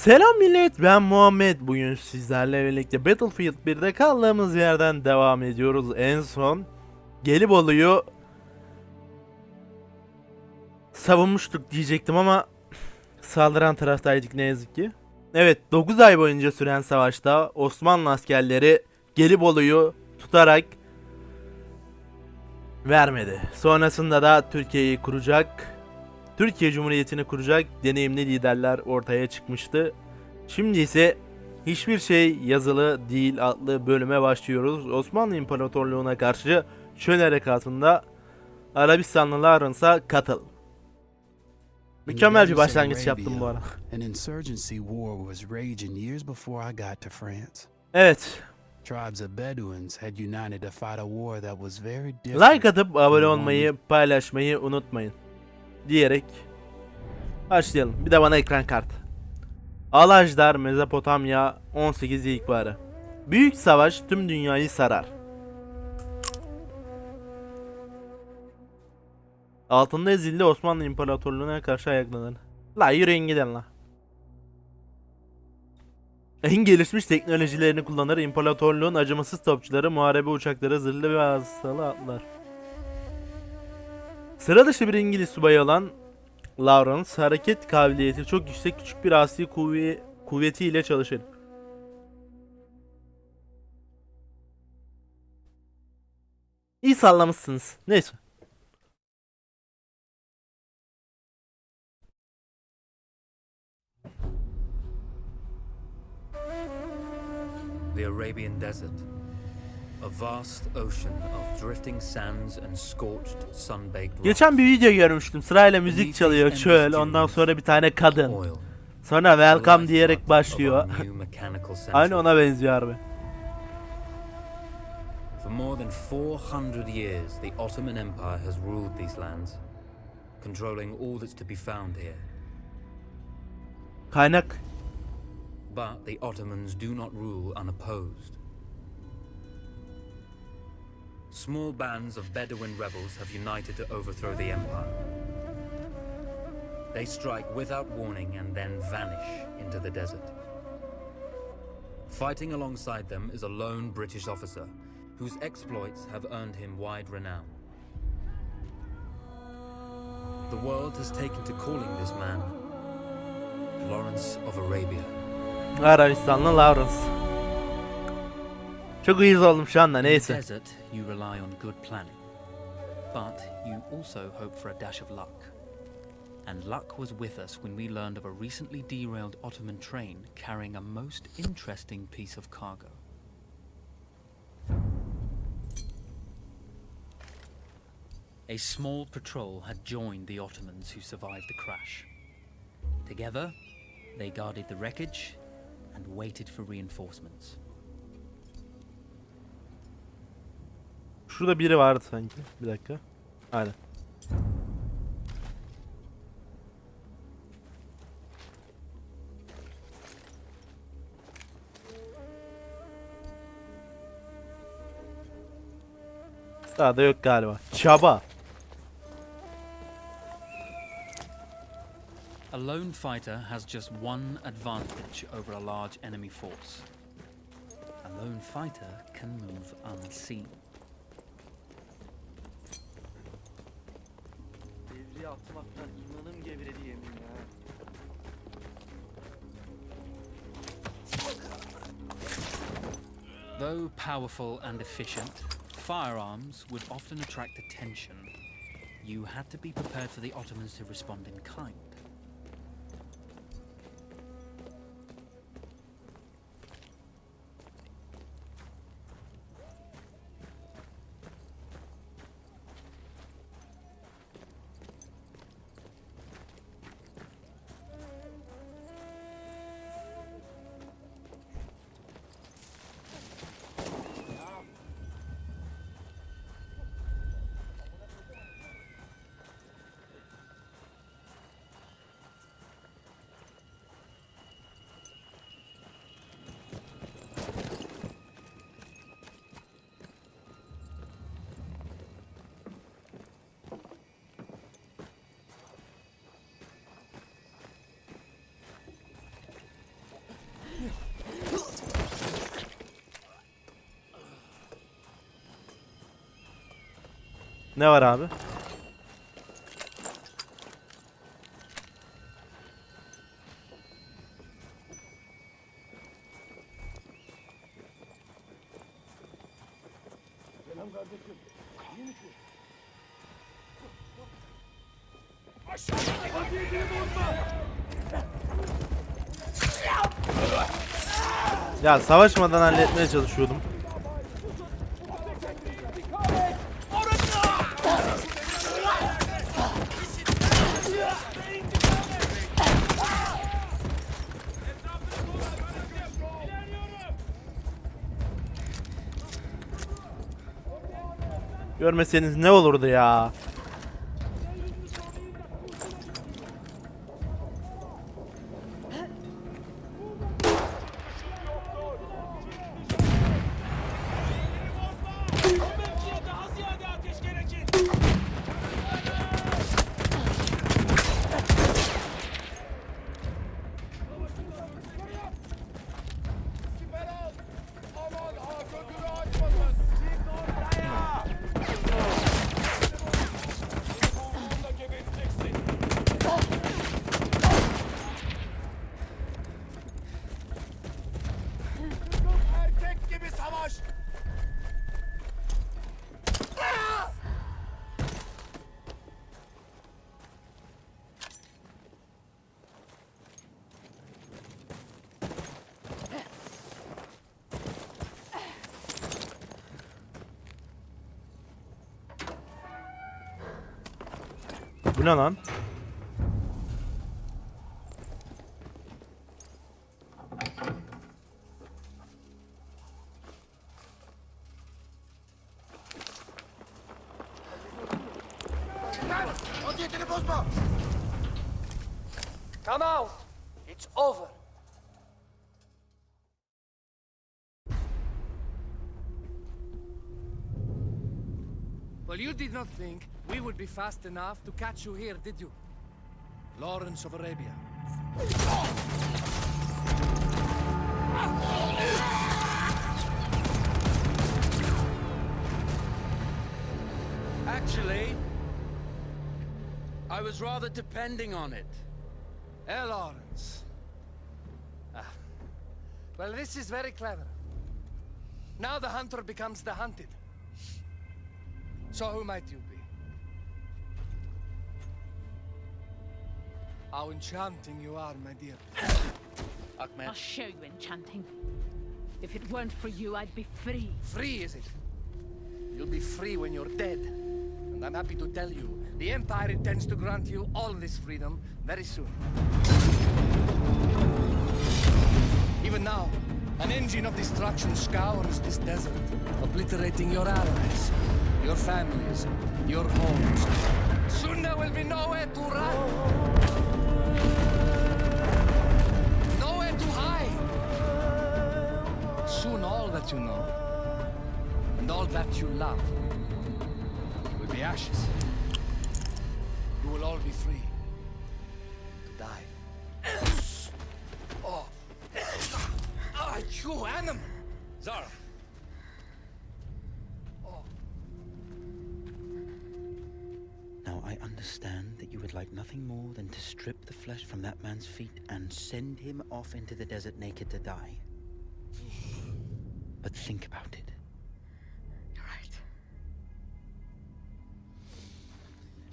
Selam millet, ben Muhammed. Bugün sizlerle birlikte Battlefield 1'de kaldığımız yerden devam ediyoruz. En son Gelibolu'yu savunmuştuk diyecektim ama saldıran taraftaydık ne yazık ki. Evet, 9 ay boyunca süren savaşta Osmanlı askerleri Gelibolu'yu tutarak vermedi. Sonrasında da Türkiye'yi kuracak, Türkiye Cumhuriyeti'ni kuracak deneyimli liderler ortaya çıkmıştı. Şimdi ise Hiçbir Şey Yazılı Değil adlı bölüme başlıyoruz. Osmanlı İmparatorluğu'na karşı çöl harekatında Arabistanlı Lawrence'a katıl. Mükemmel bir başlangıç yaptım bu ara. Evet. Like atıp abone olmayı, paylaşmayı unutmayın diyerek başlayalım. Bir de bana ekran kartı. Alajdar, Mezopotamya, 18 ilkbaharı. Büyük savaş tüm dünyayı sarar. Altında ezildi, Osmanlı İmparatorluğu'na karşı ayaklanır. La yürüyün gidin la. En gelişmiş teknolojilerini kullanır, imparatorluğun acımasız topçuları, muharebe uçakları, zırhlı ve hastalı atlar. Sıra dışı bir İngiliz subayı olan Lawrence, hareket kabiliyeti çok yüksek, küçük bir asi kuvvetiyle çalışır. İyi sallamışsınız. Neyse. The Arabian Desert, a vast ocean of drifting sands and scorched, sun-baked rocks. Geçen bir video görmüştüm. Sırayla müzik çalıyor, çöl, ondan sonra bir tane kadın. Sonra welcome diyerek başlıyor. Aynı ona benziyor harbi. For more than 400 years, the Ottoman Empire has ruled these lands, controlling all that's to be found here. Kaynak. But the Ottomans do not rule unopposed. Small bands of Bedouin rebels have united to overthrow the empire. They strike without warning and then vanish into the desert. Fighting alongside them is a lone British officer whose exploits have earned him wide renown. The world has taken to calling this man Lawrence of Arabia. Arabistanlı Lawrence. Çok uyuz oldum şu anda, neyse. In the desert, you rely on good planning, but you also hope for a dash of luck. And luck was with us when we learned of a recently derailed Ottoman train carrying a most interesting piece of cargo. A small patrol had joined the Ottomans who survived the crash. Together, they guarded the wreckage and waited for reinforcements. Şurada biri vardı sanki. Bir dakika. Aynen. Daha da yok galiba. Çaba. A lone fighter has just one advantage over a large enemy force. A lone fighter can move unseen. Devriye atmaktan imanım gevredi yemin ya. Though powerful and efficient, firearms would often attract attention. You had to be prepared for the Ottomans to respond in kind. Ne var abi? Ya savaşmadan halletmeye çalışıyordum. Görmeseniz ne olurdu ya? Bu ne lan? Come out. It's over. Well, you did not think we would be fast enough to catch you here, did you? Lawrence of Arabia. Actually, I was rather depending on it. Lawrence. Well, this is very clever. Now the hunter becomes the hunted. So who might you be? How enchanting you are, my dear. Ahmed, I'll show you enchanting. If it weren't for you, I'd be free. Free, is it? You'll be free when you're dead. And I'm happy to tell you, the Empire intends to grant you all this freedom very soon. Even now, an engine of destruction scours this desert, obliterating your allies, your families, your homes. Soon there will be nowhere to run. Nowhere to hide. Soon all that you know, and all that you love, will be ashes. You will all be free to die. Oh. Ah, you animal! Zara. Now I understand that you would like nothing more than to strip the flesh from that man's feet and send him off into the desert naked to die. But think about it. You're right.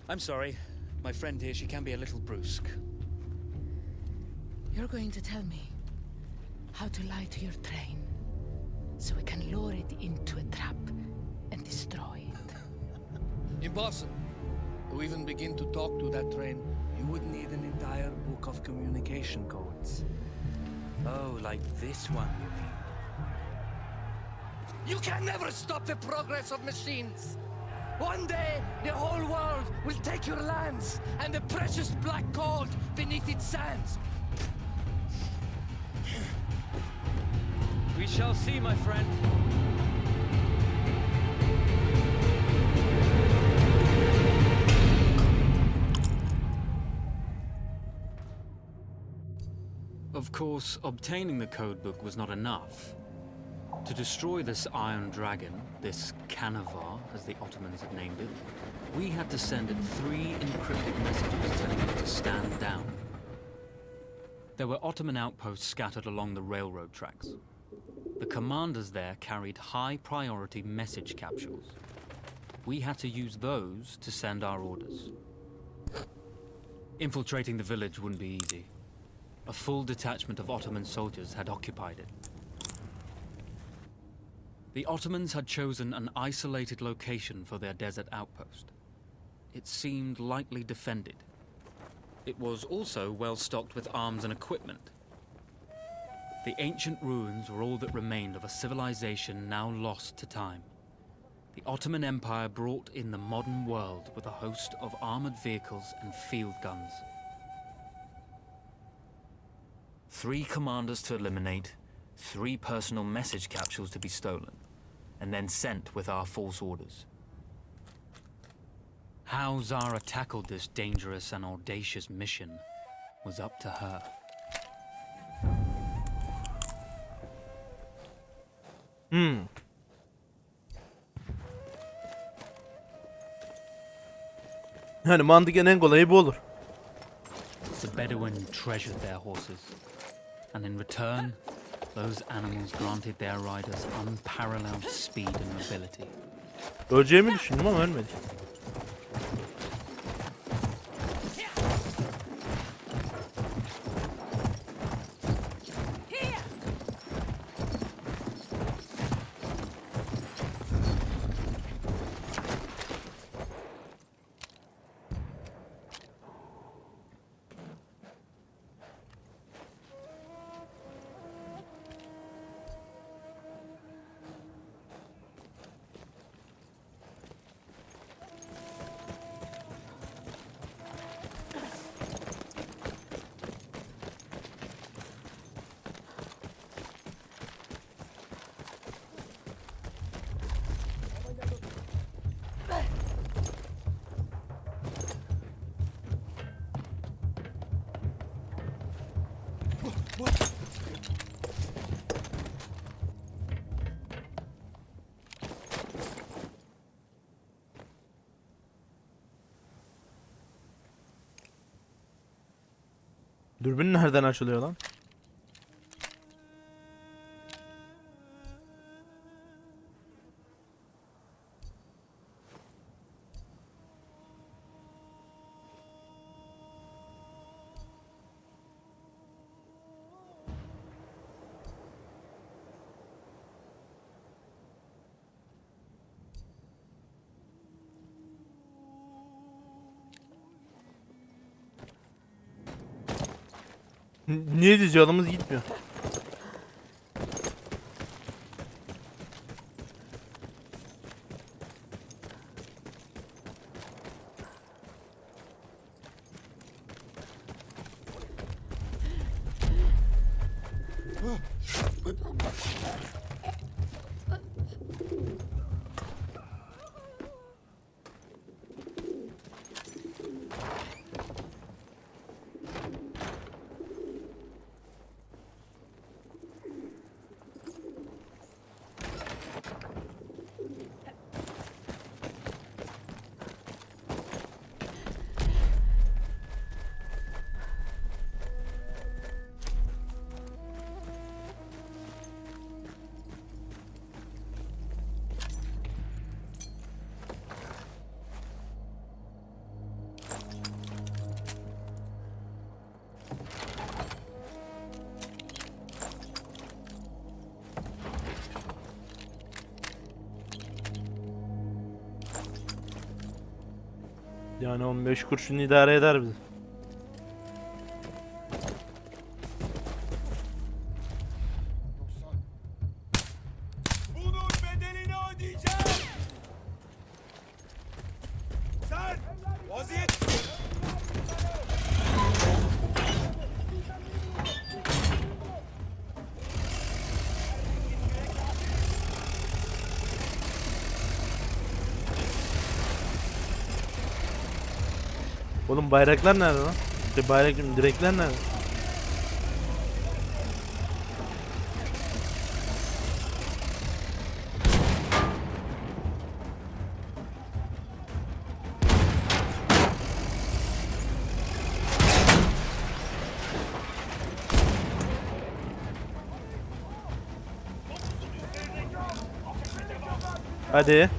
I'm sorry. My friend here, she can be a little brusque. You're going to tell me how to lie to your train so we can lure it into a trap and destroy it. Impossible. To even begin to talk to that train, you would need an entire book of communication codes. Oh, like this one, you mean? You can never stop the progress of machines. One day, the whole world will take your lands and the precious black gold beneath its sands. We shall see, my friend. Of course, obtaining the code book was not enough. To destroy this Iron Dragon, this Canavar, as the Ottomans had named it, we had to send it 3 encrypted messages telling it to stand down. There were Ottoman outposts scattered along the railroad tracks. The commanders there carried high-priority message capsules. We had to use those to send our orders. Infiltrating the village wouldn't be easy. A full detachment of Ottoman soldiers had occupied it. The Ottomans had chosen an isolated location for their desert outpost. It seemed lightly defended. It was also well stocked with arms and equipment. The ancient ruins were all that remained of a civilization now lost to time. The Ottoman Empire brought in the modern world with a host of armored vehicles and field guns. 3 commanders to eliminate, 3 personal message capsules to be stolen, and then sent with our false orders. How Zara tackled this dangerous and audacious mission was up to her. Yani mantıken en kolayı bu olur. The Bedouin treasured their horses, and in return, those animals granted their riders unparalleled speed and mobility. Öleceğimi düşündüm ama ölmedi. Dürbün nereden açılıyor lan? Niye diz yolumuz gitmiyor? Yani 15 kurşun idare eder bizi. Bunun bedelini ödeyeceğim. Sen vaziyet. Oğlum bayraklar nerede lan? Bayrak direkler nerede? Hadi.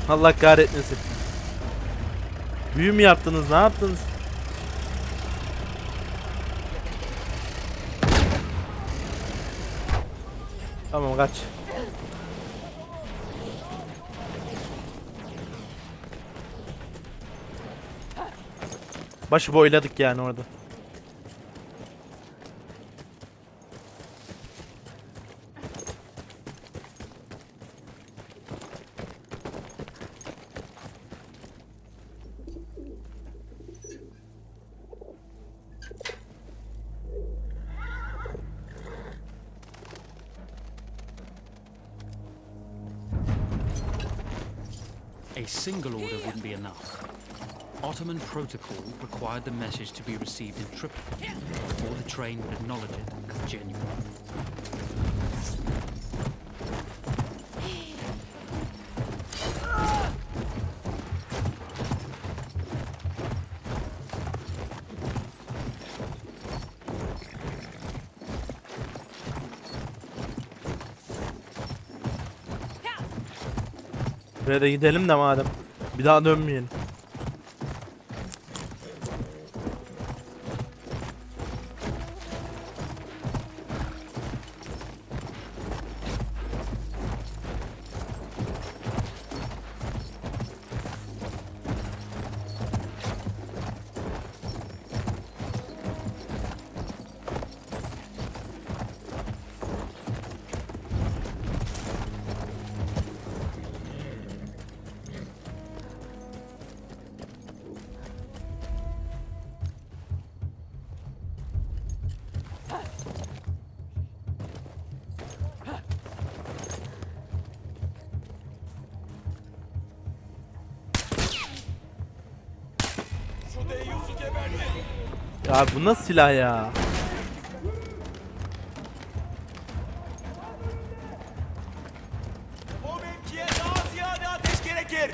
Allah kahretmesin. Büyü mü yaptınız? Ne yaptınız? Tamam, kaç. Başı boyladık yani orada. A single order wouldn't be enough. Ottoman protocol required the message to be received in triplicate before the train would acknowledge it as genuine. Buraya da gidelim de madem. Bir daha dönmeyelim. Şu deyyusu geberdi. Ya bu nasıl silah ya? O mevkiye daha ziyade ateş gerekir.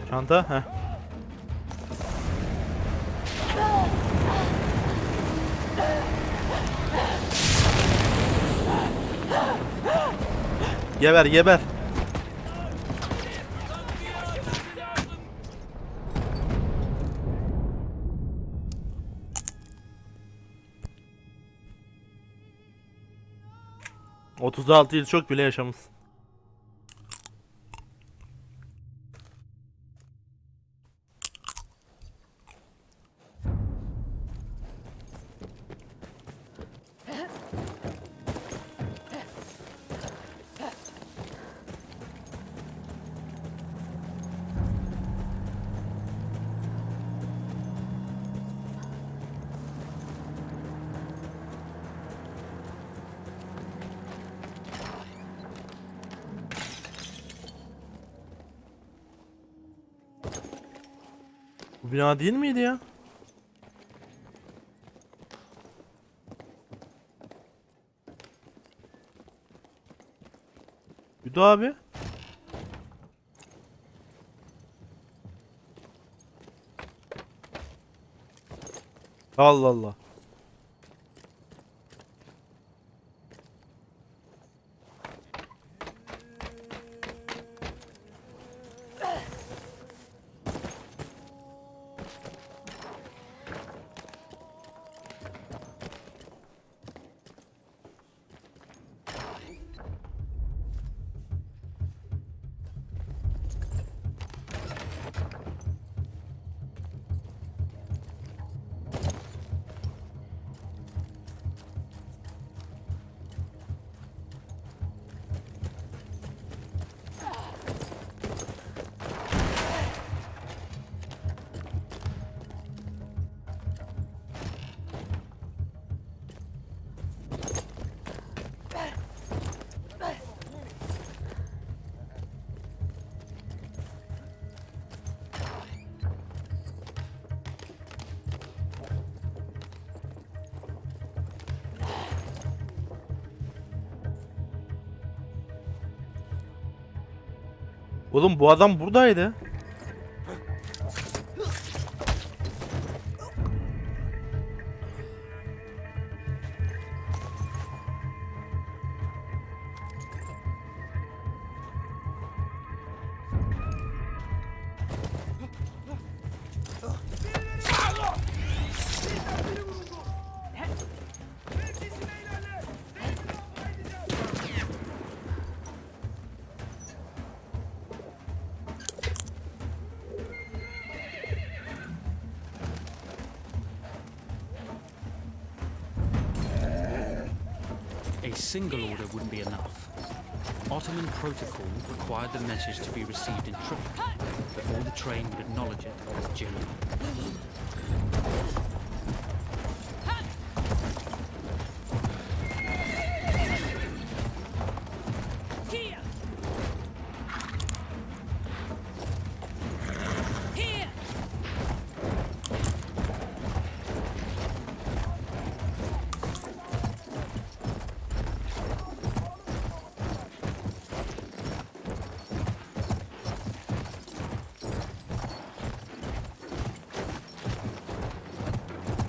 Çanta, heh. Geber, geber. ...36 yıl çok bile yaşamışsın. Bu bina değil miydi ya? Yudu abi. Allah Allah. Oğlum bu adam buradaydı. A single order wouldn't be enough. Ottoman protocol required the message to be received in triplicate before the train would acknowledge it as genuine.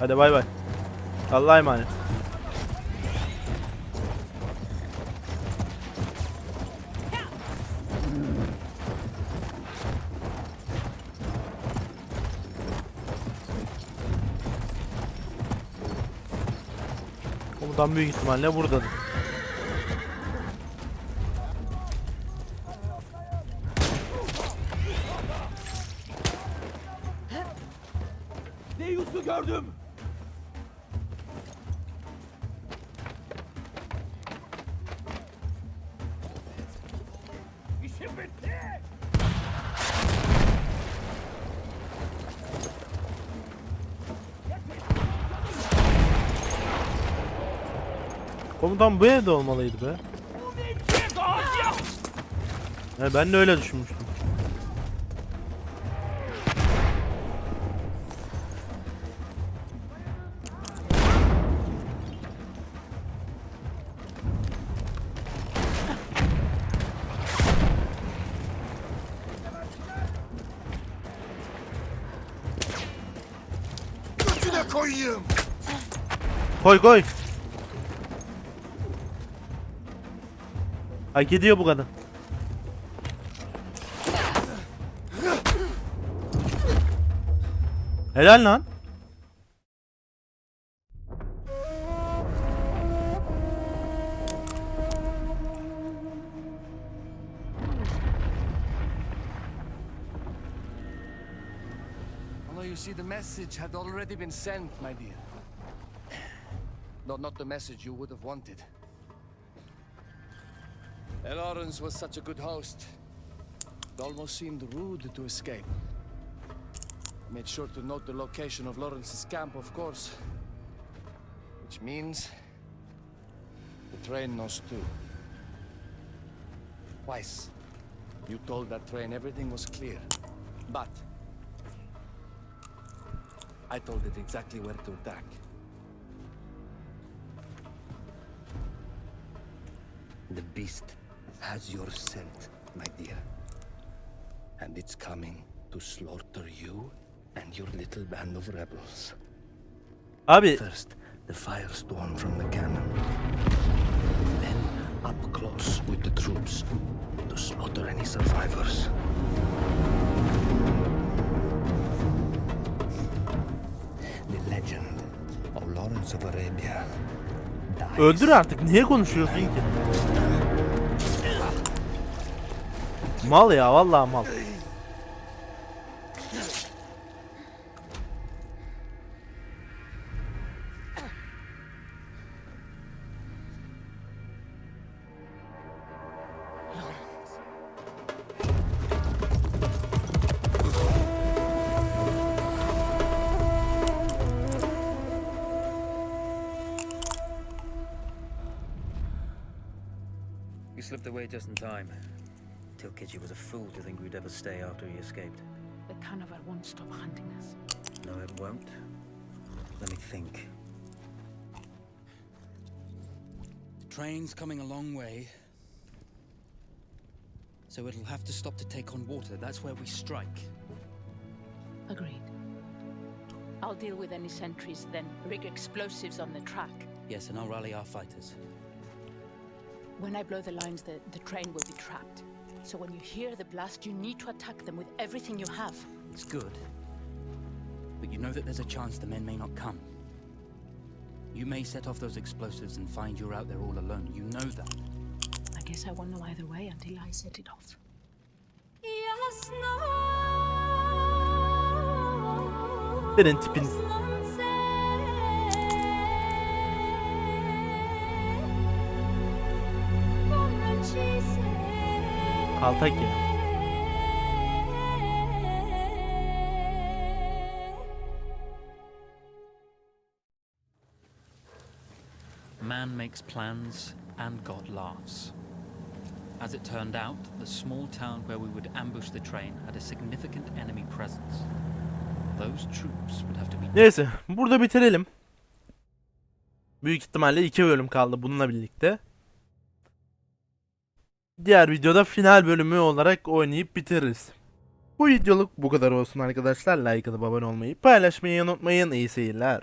Hadi bay bay. Allah'a emanet. Komutan büyük ihtimalle buradadır. Deus'u gördüm. İşim bitti. Komutan bu evde olmalıydı be. Ben de öyle düşünmüştüm. Götüne koyayım. Koy koy. Hak ediyor bu kadın. Helal lan. Although you see, the message had already been sent, my dear. Not the message you would have wanted. Lawrence was such a good host. It almost seemed rude to escape. Made sure to note the location of Lawrence's camp, of course. Which means the train knows too. Twice, you told that train everything was clear. But I told it exactly where to attack. The beast has your scent, my dear. And it's coming to slaughter you and your little band of rebels. Abi First, the firestorm from the cannon. Then, up close with the troops to slaughter any survivors. The legend of Lawrence of Arabia dies. öldür artık. Niye konuşuyorsun ki? Mal ya, vallahi mal. You slipped away just in time. Tilkitchi was a fool to think we'd ever stay after he escaped. The carnival won't stop hunting us. No, it won't. Let me think. Train's coming a long way. So it'll have to stop to take on water. That's where we strike. Agreed. I'll deal with any sentries, then rig explosives on the track. Yes, and I'll rally our fighters. When I blow the lines, the train will be trapped. So when you hear the blast, you need to attack them with everything you have. It's good. But you know that there's a chance the men may not come. You may set off those explosives and find you're out there all alone. You know that. I guess I won't know either way until I set it off. Senin tipin. Kaltak ya. Man makes plans and God laughs. As it turned out, the small town where we would ambush the train had a significant enemy presence. Those troops would have to be... Neyse, burada bitirelim. Büyük ihtimalle 2 bölüm kaldı bununla birlikte. Diğer videoda final bölümü olarak oynayıp bitiririz. Bu videoluk bu kadar olsun arkadaşlar. Like atıp abone olmayı, paylaşmayı unutmayın. İyi seyirler.